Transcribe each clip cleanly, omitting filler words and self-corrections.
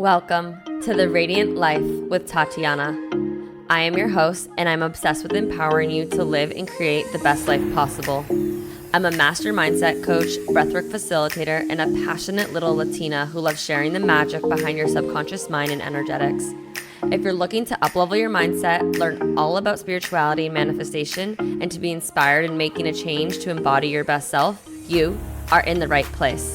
Welcome to the Radiant Life with Tatiana. I am your host, and I'm obsessed with empowering you to live and create the best life possible. I'm a master mindset coach, breathwork facilitator, and a passionate little Latina who loves sharing the magic behind your subconscious mind and energetics. If you're looking to uplevel your mindset, learn all about spirituality and manifestation, and to be inspired in making a change to embody your best self, you are in the right place.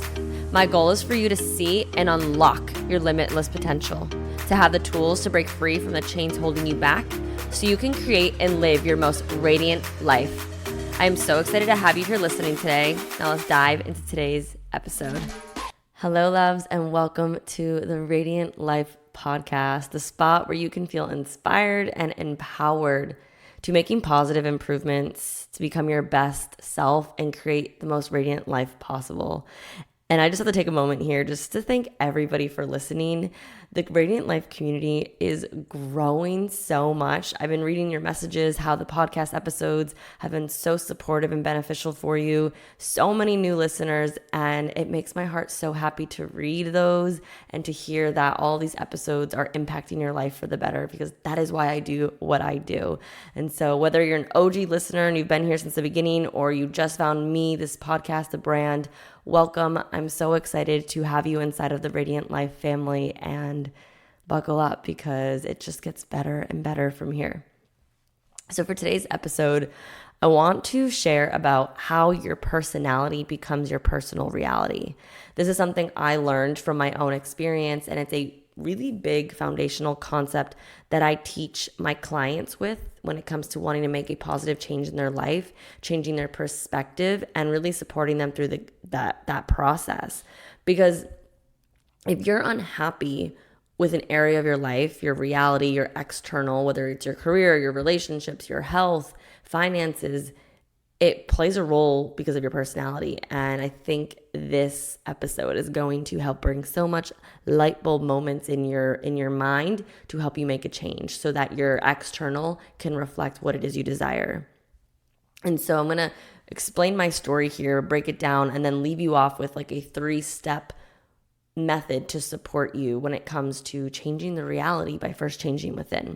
My goal is for you to see and unlock your limitless potential, to have the tools to break free from the chains holding you back so you can create and live your most radiant life. I am so excited to have you here listening today. Now let's dive into today's episode. Hello, loves, and welcome to the Radiant Life podcast, the spot where you can feel inspired and empowered to making positive improvements to become your best self and create the most radiant life possible. And I just have to take a moment here just to thank everybody for listening. The Radiant Life community is growing so much. I've been reading your messages, how the podcast episodes have been so supportive and beneficial for you. So many new listeners, and it makes my heart so happy to read those and to hear that all these episodes are impacting your life for the better, because that is why I do what I do. And so whether you're an OG listener and you've been here since the beginning, or you just found me, this podcast, the brand, welcome. I'm so excited to have you inside of the Radiant Life family, and buckle up because it just gets better and better from here. So for today's episode, I want to share about how your personality becomes your personal reality. This is something I learned from my own experience, and it's a really big foundational concept that I teach my clients with when it comes to wanting to make a positive change in their life, changing their perspective, and really supporting them through that process. Because if you're unhappy with an area of your life, your reality, your external, whether it's your career, your relationships, your health, finances, it plays a role because of your personality. And I think this episode is going to help bring so much light bulb moments in your mind to help you make a change so that your external can reflect what it is you desire. And so I'm going to explain my story here, break it down, and then leave you off with like a 3-step method to support you when it comes to changing the reality by first changing within.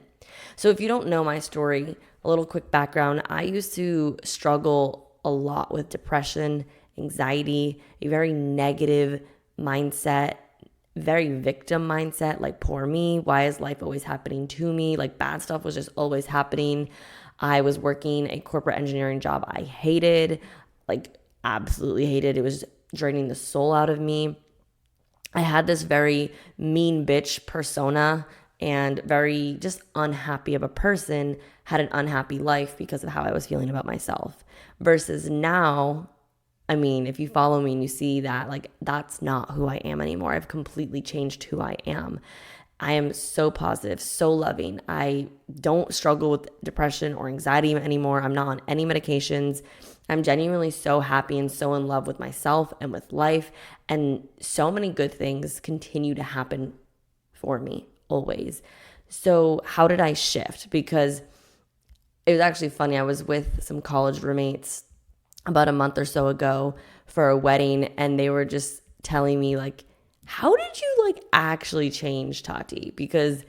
So if you don't know my story, a little quick background, I used to struggle a lot with depression, anxiety, a very negative mindset, very victim mindset, like poor me, why is life always happening to me? Like bad stuff was just always happening. I was working a corporate engineering job I hated, like absolutely hated. It was draining the soul out of me. I had this very mean bitch persona and very just unhappy of a person, had an unhappy life because of how I was feeling about myself. Versus now, I mean, if you follow me and you see that, like, that's not who I am anymore. I've completely changed who I am. I am so positive, so loving. I don't struggle with depression or anxiety anymore. I'm not on any medications. I'm genuinely so happy and so in love with myself and with life. And so many good things continue to happen for me always. So how did I shift? Because it was actually funny. I was with some college roommates about a month or so ago for a wedding, and they were just telling me, like, how did you like actually change, Tati? Because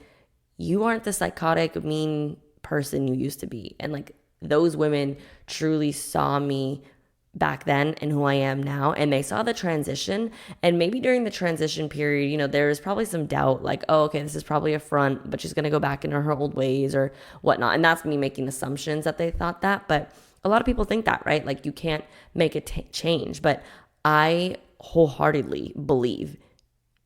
you aren't the psychotic, mean person you used to be. And like those women truly saw me back then and who I am now, and they saw the transition. And maybe during the transition period, you know, there was probably some doubt, like, oh, okay, this is probably a front, but she's going to go back into her old ways or whatnot. And that's me making assumptions that they thought that. But a lot of people think that, right? Like you can't make a change. But I wholeheartedly believe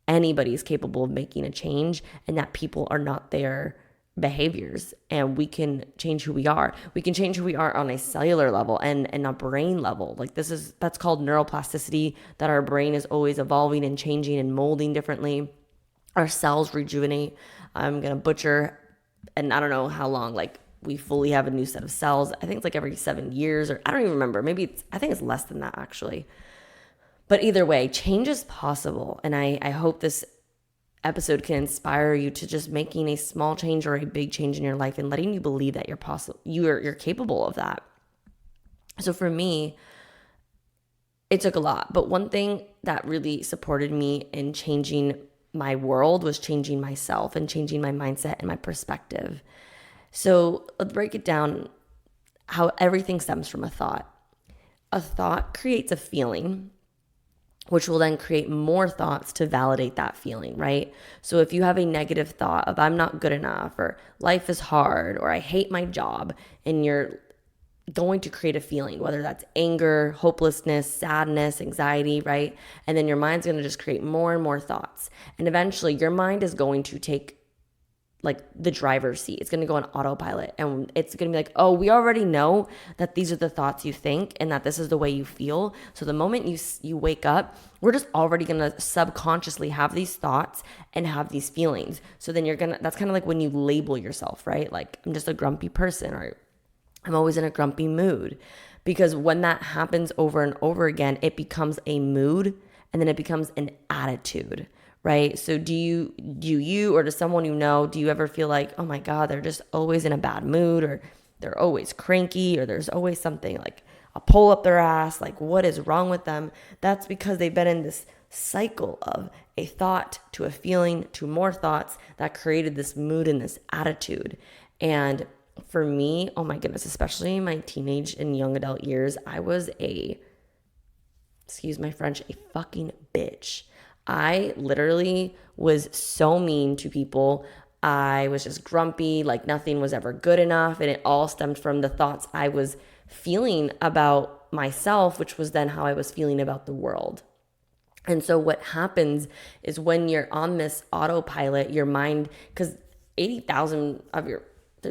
anybody's capable of making a change, and that people are not their behaviors, and we can change who we are. We can change who we are on a cellular level and a brain level. Like that's called neuroplasticity, that our brain is always evolving and changing and molding differently. Our cells rejuvenate. I'm going to butcher, and I don't know how long, like we fully have a new set of cells. I think it's like every 7 years, or I don't even remember. I think it's less than that actually. But either way, change is possible. And I hope this episode can inspire you to just making a small change or a big change in your life and letting you believe that you're capable of that. So for me, it took a lot. But one thing that really supported me in changing my world was changing myself and changing my mindset and my perspective. So let's break it down how everything stems from a thought. A thought creates a feeling, which will then create more thoughts to validate that feeling, right? So if you have a negative thought of I'm not good enough, or life is hard, or I hate my job, and you're going to create a feeling, whether that's anger, hopelessness, sadness, anxiety, right? And then your mind's going to just create more and more thoughts. And eventually your mind is going to take like the driver's seat. It's going to go on autopilot, and it's going to be like, oh, we already know that these are the thoughts you think and that this is the way you feel. So the moment you wake up, we're just already going to subconsciously have these thoughts and have these feelings. So then that's kind of like when you label yourself, right? Like, I'm just a grumpy person, or I'm always in a grumpy mood. Because when that happens over and over again, it becomes a mood, and then it becomes an attitude. Right? So do you or to someone you know, do you ever feel like, oh my God, they're just always in a bad mood, or they're always cranky, or there's always something like a pull up their ass, like what is wrong with them? That's because they've been in this cycle of a thought to a feeling to more thoughts that created this mood and this attitude. And for me, oh my goodness, especially in my teenage and young adult years, I was excuse my French, a fucking bitch. I literally was so mean to people. I was just grumpy, like nothing was ever good enough. And it all stemmed from the thoughts I was feeling about myself, which was then how I was feeling about the world. And so what happens is when you're on this autopilot, your mind, because 80,000 of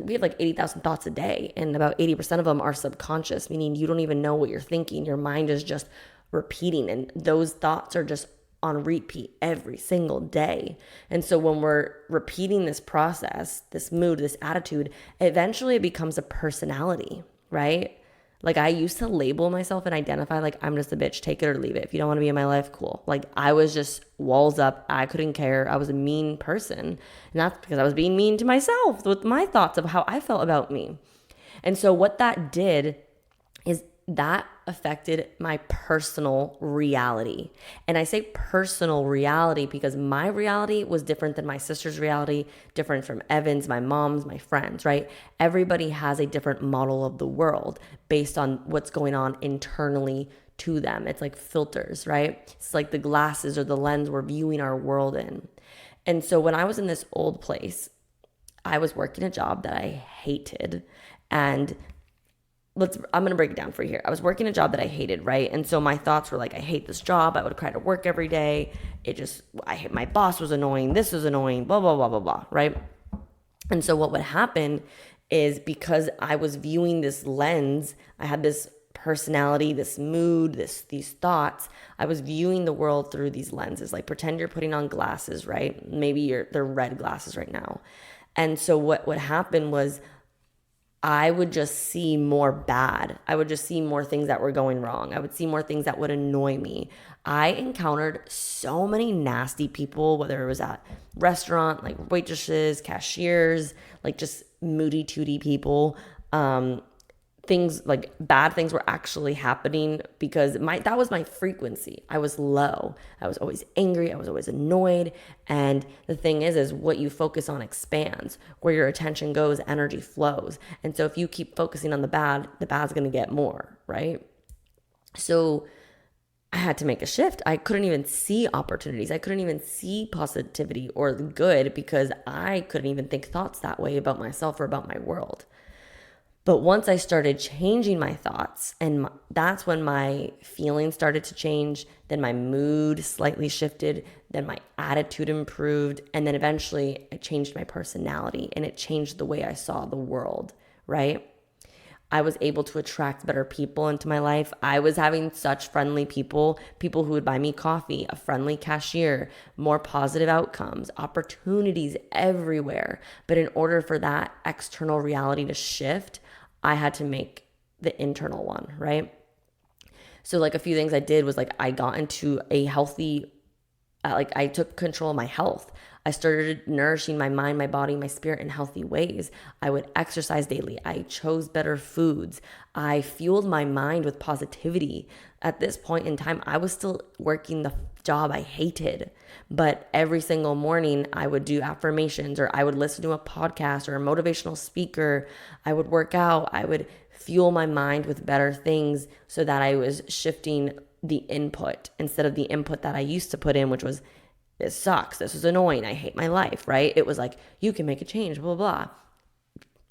we have like 80,000 thoughts a day, and about 80% of them are subconscious, meaning you don't even know what you're thinking. Your mind is just repeating, and those thoughts are just on repeat every single day. And so when we're repeating this process, this mood, this attitude, eventually it becomes a personality, right? Like I used to label myself and identify like, I'm just a bitch, take it or leave it. If you don't want to be in my life, cool. Like I was just walls up. I couldn't care. I was a mean person. And that's because I was being mean to myself with my thoughts of how I felt about me. And so what that did is that affected my personal reality. And I say personal reality because my reality was different than my sister's reality, different from Evan's, my mom's, my friends, right? Everybody has a different model of the world based on what's going on internally to them. It's like filters, right? It's like the glasses or the lens we're viewing our world in. And so when I was in this old place, I was working a job that I hated, and I'm going to break it down for you here. I was working a job that I hated, right? And so my thoughts were like, I hate this job. I would cry to work every day. I hate my boss was annoying. This was annoying, blah, blah, blah, blah, blah, right? And so what would happen is because I was viewing this lens, I had this personality, this mood, these thoughts. I was viewing the world through these lenses. Like pretend you're putting on glasses, right? Maybe they're red glasses right now. And so what would happen was I would just see more bad. I would just see more things that were going wrong. I would see more things that would annoy me. I encountered so many nasty people, whether it was at restaurant, like waitresses, cashiers, like just moody tooty people. Things like bad things were actually happening because that was my frequency. I was low. I was always angry. I was always annoyed. And the thing is what you focus on expands. Where your attention goes, energy flows. And so if you keep focusing on the bad's going to get more, right? So I had to make a shift. I couldn't even see opportunities. I couldn't even see positivity or the good because I couldn't even think thoughts that way about myself or about my world. But once I started changing my thoughts, and that's when my feelings started to change, then my mood slightly shifted, then my attitude improved, and then eventually I changed my personality, and it changed the way I saw the world, right? I was able to attract better people into my life. I was having such friendly people who would buy me coffee, a friendly cashier, more positive outcomes, opportunities everywhere. But in order for that external reality to shift, I had to make the internal one, right? So like a few things I did was like I got into a healthy, I took control of my health. I started nourishing my mind, my body, my spirit in healthy ways. I would exercise daily. I chose better foods. I fueled my mind with positivity. At this point in time, I was still working the job I hated, but every single morning I would do affirmations, or I would listen to a podcast or a motivational speaker. I would work out. I would fuel my mind with better things so that I was shifting the input instead of the input that I used to put in, which was, this sucks, this is annoying, I hate my life, right? It was like, you can make a change, blah, blah, blah.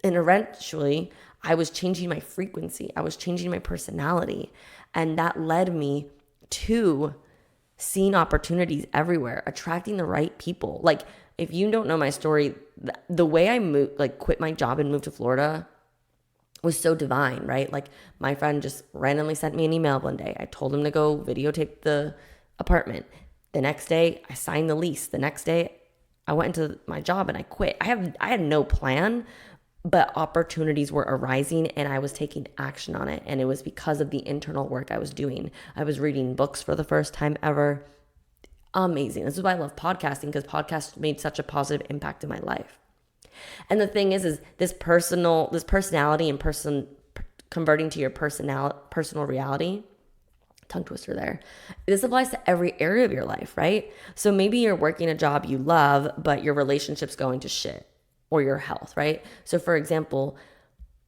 And eventually I was changing my frequency. I was changing my personality. And that led me to seeing opportunities everywhere, attracting the right people. Like, if you don't know my story, the way I moved, like quit my job and moved to Florida was so divine, right? Like, my friend just randomly sent me an email one day. I told him to go videotape the apartment. The next day, I signed the lease. The next day, I went into my job and I quit. I had no plan, but opportunities were arising and I was taking action on it. And it was because of the internal work I was doing. I was reading books for the first time ever. Amazing. This is why I love podcasting, because podcasts made such a positive impact in my life. And the thing is this personality and converting to your personal reality, tongue twister there. This applies to every area of your life, right? So maybe you're working a job you love, but your relationship's going to shit, or your health, right? So for example,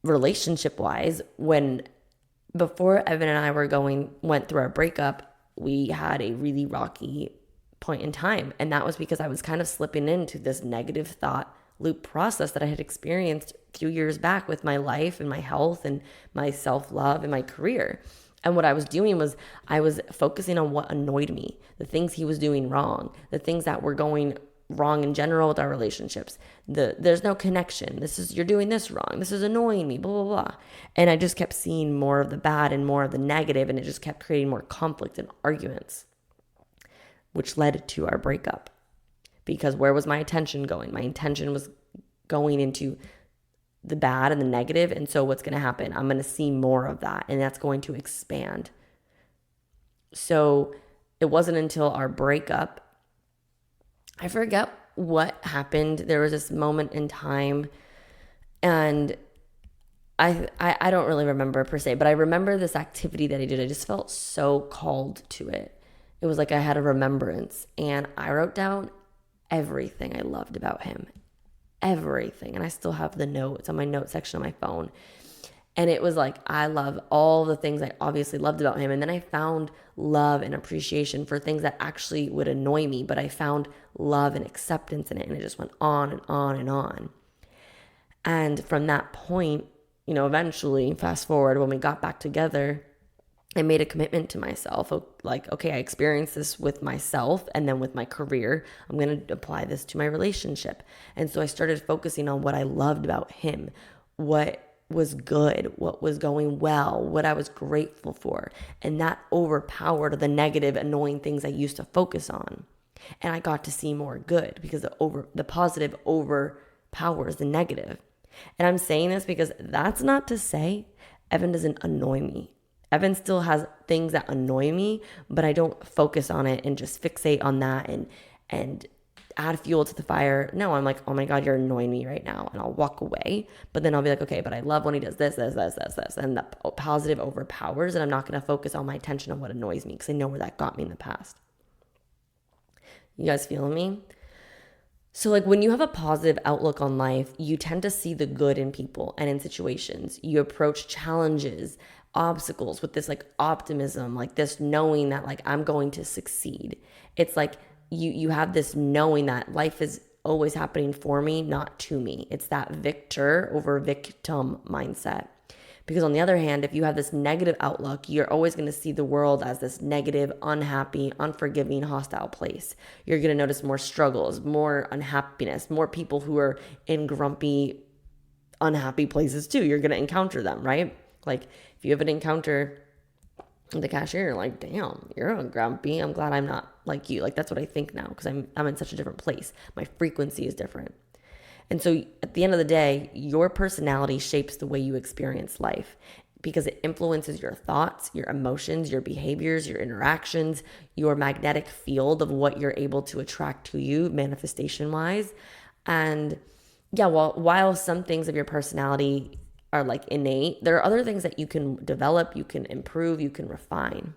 relationship wise, before Evan and I went through our breakup, we had a really rocky point in time. And that was because I was kind of slipping into this negative thought loop process that I had experienced a few years back with my life and my health and my self-love and my career. And what I was doing was I was focusing on what annoyed me, the things he was doing wrong, the things that were going wrong in general with our relationships. There's no connection. You're doing this wrong. This is annoying me, blah, blah, blah. And I just kept seeing more of the bad and more of the negative, and it just kept creating more conflict and arguments, which led to our breakup. Because where was my attention going? My attention was going into the bad and the negative. And so what's going to happen? I'm going to see more of that, and that's going to expand. So it wasn't until our breakup, I forget what happened. There was this moment in time, and I don't really remember per se, but I remember this activity that I did. I just felt so called to it. It was like I had a remembrance, and I wrote down everything I loved about him. Everything. And I still have the notes on my notes section of my phone. And it was like, I love all the things I obviously loved about him. And then I found love and appreciation for things that actually would annoy me, but I found love and acceptance in it. And it just went on and on and on. And from that point, eventually, fast forward, when we got back together, I made a commitment to myself. Like, okay, I experienced this with myself, and then with my career, I'm going to apply this to my relationship. And so I started focusing on what I loved about him, what was good, what was going well, what I was grateful for. And that overpowered the negative, annoying things I used to focus on. And I got to see more good, because the positive overpowers the negative. And I'm saying this because that's not to say Evan doesn't annoy me. Evan still has things that annoy me, but I don't focus on it and just fixate on that and add fuel to the fire. No, I'm like, oh my God, you're annoying me right now. And I'll walk away. But then I'll be like, okay, but I love when he does this. And the positive overpowers, and I'm not going to focus all my attention on what annoys me, because I know where that got me in the past. You guys feeling me? So like, when you have a positive outlook on life, you tend to see the good in people and in situations. You approach challenges, obstacles with this like optimism, like this knowing that like I'm going to succeed. It's like you have this knowing that life is always happening for me, not to me. It's that victor over victim mindset. Because on the other hand, if you have this negative outlook, you're always going to see the world as this negative, unhappy, unforgiving, hostile place. You're going to notice more struggles, more unhappiness, more people who are in grumpy, unhappy places too. You're going to encounter them, right? Like, if you have an encounter with the cashier, you're like, damn, you're grumpy. I'm glad I'm not like you. Like, that's what I think now, because I'm in such a different place. My frequency is different. And so at the end of the day, your personality shapes the way you experience life. because it influences your thoughts, your emotions, your behaviors, your interactions, your magnetic field of what you're able to attract to you manifestation wise. And yeah, while some things of your personality are like innate, there are other things that you can develop, you can improve, you can refine.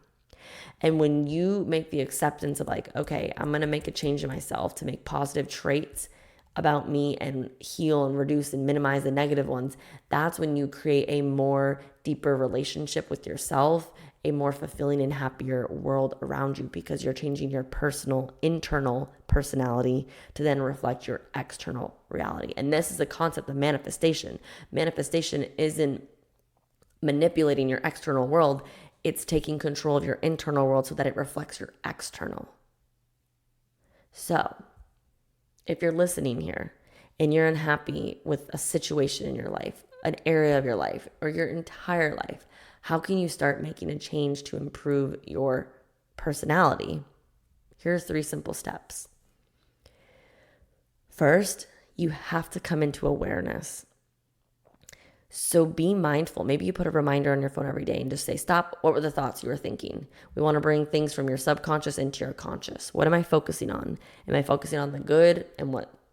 And when you make the acceptance of like, okay, I'm going to make a change in myself to make positive traits about me and heal and reduce and minimize the negative ones, that's when you create a more deeper relationship with yourself, a more fulfilling and happier world around you, because you're changing your personal internal personality to then reflect your external reality. And this is the concept of manifestation. Manifestation isn't manipulating your external world. It's taking control of your internal world so that it reflects your external. So if you're listening here and you're unhappy with a situation in your life, an area of your life, or your entire life, how can you start making a change to improve your personality? Here are 3 simple steps. First, you have to come into awareness. So be mindful. Maybe you put a reminder on your phone every day and just say, stop. What were the thoughts you were thinking? We want to bring things from your subconscious into your conscious. What am I focusing on? Am I focusing on the good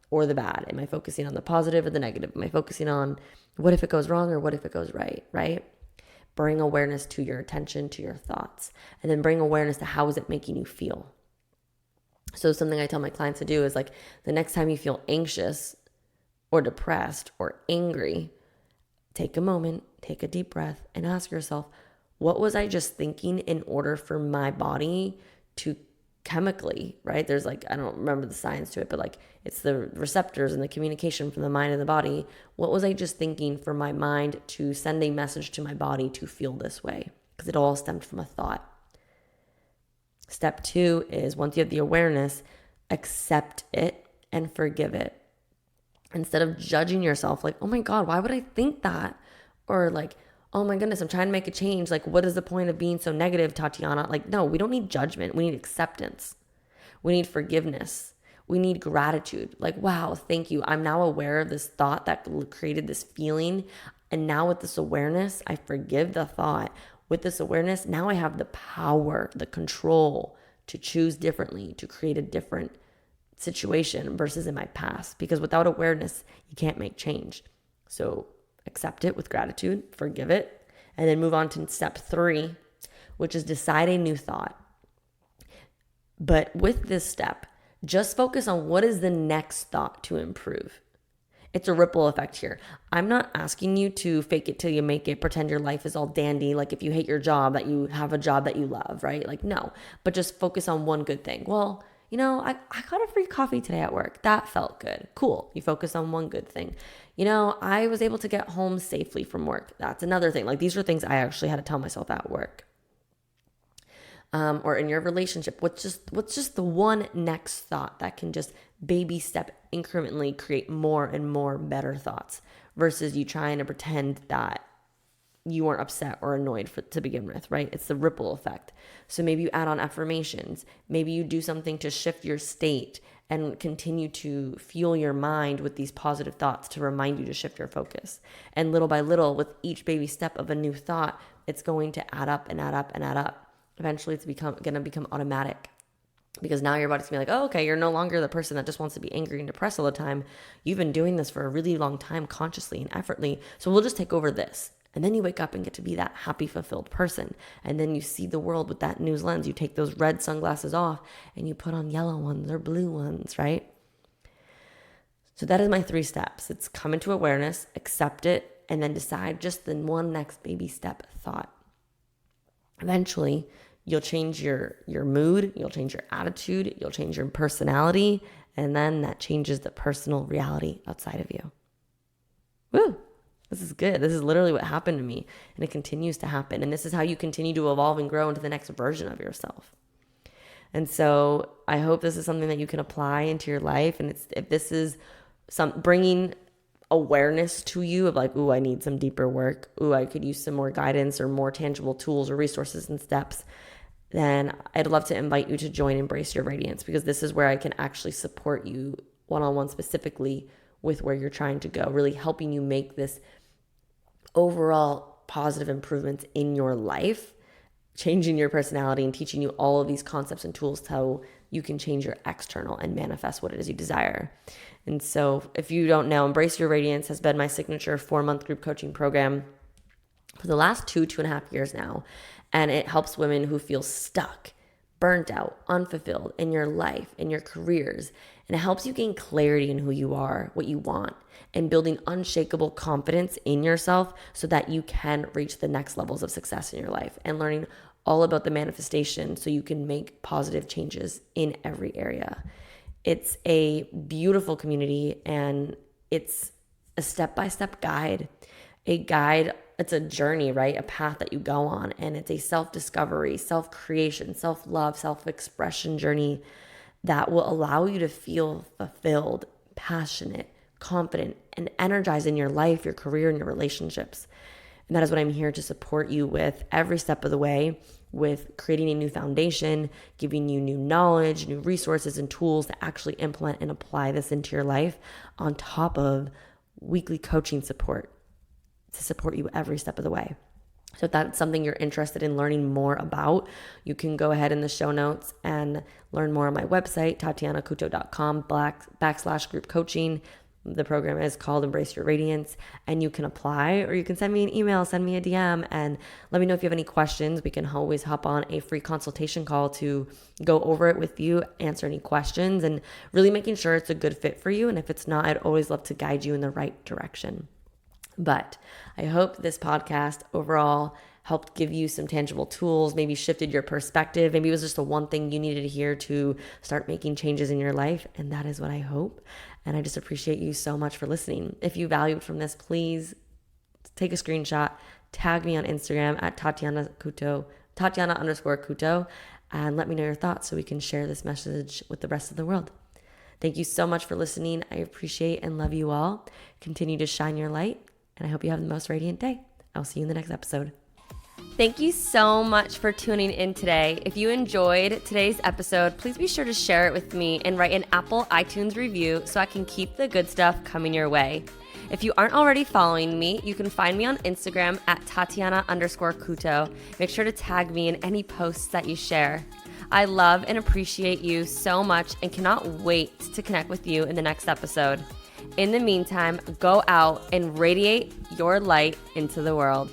or the bad? Am I focusing on the positive or the negative? Am I focusing on what if it goes wrong or what if it goes right? Right? Bring awareness to your attention, to your thoughts, and then bring awareness to how is it making you feel. So something I tell my clients to do is like, the next time you feel anxious or depressed or angry, take a moment, take a deep breath, and ask yourself, what was I just thinking in order for my body to chemically, right? There's like, I don't remember the science to it, but like it's the receptors and the communication from the mind and the body. What was I just thinking for my mind to send a message to my body to feel this way? Because it all stemmed from a thought. Step 2 is, once you have the awareness, accept it and forgive it. Instead of judging yourself like, oh my God, why would I think that? Or like, oh my goodness, I'm trying to make a change. Like, what is the point of being so negative, Tatiana? Like, no, we don't need judgment. We need acceptance. We need forgiveness. We need gratitude. Like, wow, thank you. I'm now aware of this thought that created this feeling. And now with this awareness, I forgive the thought. With this awareness, now I have the power, the control to choose differently, to create a different situation versus in my past, because without awareness, you can't make change. So accept it with gratitude, forgive it, and then move on to step 3, which is decide a new thought. But with this step, just focus on what is the next thought to improve. It's a ripple effect here. I'm not asking you to fake it till you make it, pretend your life is all dandy. Like if you hate your job, that you have a job that you love, right? Like no, but just focus on one good thing. Well, you know, I got a free coffee today at work. That felt good. Cool. You focus on one good thing. You know, I was able to get home safely from work. That's another thing. Like these are things I actually had to tell myself at work. Or in your relationship, what's just the one next thought that can just baby step incrementally create more and more better thoughts versus you trying to pretend that you weren't upset or annoyed to begin with, right? It's the ripple effect. So maybe you add on affirmations. Maybe you do something to shift your state and continue to fuel your mind with these positive thoughts to remind you to shift your focus. And little by little, with each baby step of a new thought, it's going to add up and add up and add up. Eventually, it's going to become automatic. Because now your body's going to be like, oh, okay, you're no longer the person that just wants to be angry and depressed all the time. You've been doing this for a really long time, consciously and effortlessly. So we'll just take over this. And then you wake up and get to be that happy, fulfilled person. And then you see the world with that new lens. You take those red sunglasses off and you put on yellow ones or blue ones, right? So that is my 3 steps. It's come into awareness, accept it, and then decide just the one next baby step thought. Eventually, you'll change your mood, you'll change your attitude, you'll change your personality, and then that changes the personal reality outside of you. Woo! This is good. This is literally what happened to me, and it continues to happen. And this is how you continue to evolve and grow into the next version of yourself. And so I hope this is something that you can apply into your life. And if this is bringing awareness to you of like, ooh, I need some deeper work. Ooh, I could use some more guidance or more tangible tools or resources and steps, then I'd love to invite you to join Embrace Your Radiance, because this is where I can actually support you one-on-one specifically with where you're trying to go, really helping you make this overall positive improvements in your life, changing your personality and teaching you all of these concepts and tools so you can change your external and manifest what it is you desire. And so if you don't know, Embrace Your Radiance has been my signature 4-month group coaching program for the last 2.5 years now. And it helps women who feel stuck, burnt out, unfulfilled in your life, in your careers. And it helps you gain clarity in who you are, what you want, and building unshakable confidence in yourself so that you can reach the next levels of success in your life, and learning all about the manifestation so you can make positive changes in every area. It's a beautiful community, and it's a step-by-step guide. It's a journey, right? A path that you go on, and it's a self-discovery, self-creation, self-love, self-expression journey that will allow you to feel fulfilled, passionate, confident, and energized in your life, your career, and your relationships. And that is what I'm here to support you with every step of the way, with creating a new foundation, giving you new knowledge, new resources, and tools to actually implement and apply this into your life, on top of weekly coaching support to support you every step of the way. So if that's something you're interested in learning more about, you can go ahead in the show notes and learn more on my website, tatianacuto.com/group coaching. The program is called Embrace Your Radiance, and you can apply, or you can send me an email, send me a DM, and let me know if you have any questions. We can always hop on a free consultation call to go over it with you, answer any questions, and really making sure it's a good fit for you. And if it's not, I'd always love to guide you in the right direction. But I hope this podcast overall helped give you some tangible tools, maybe shifted your perspective. Maybe it was just the one thing you needed to hear to start making changes in your life. And that is what I hope. And I just appreciate you so much for listening. If you valued from this, please take a screenshot, tag me on Instagram at Tatiana_Cuto, and let me know your thoughts so we can share this message with the rest of the world. Thank you so much for listening. I appreciate and love you all. Continue to shine your light, and I hope you have the most radiant day. I'll see you in the next episode. Thank you so much for tuning in today. If you enjoyed today's episode, please be sure to share it with me and write an Apple iTunes review so I can keep the good stuff coming your way. If you aren't already following me, you can find me on Instagram at Tatiana_Cuto. Make sure to tag me in any posts that you share. I love and appreciate you so much and cannot wait to connect with you in the next episode. In the meantime, go out and radiate your light into the world.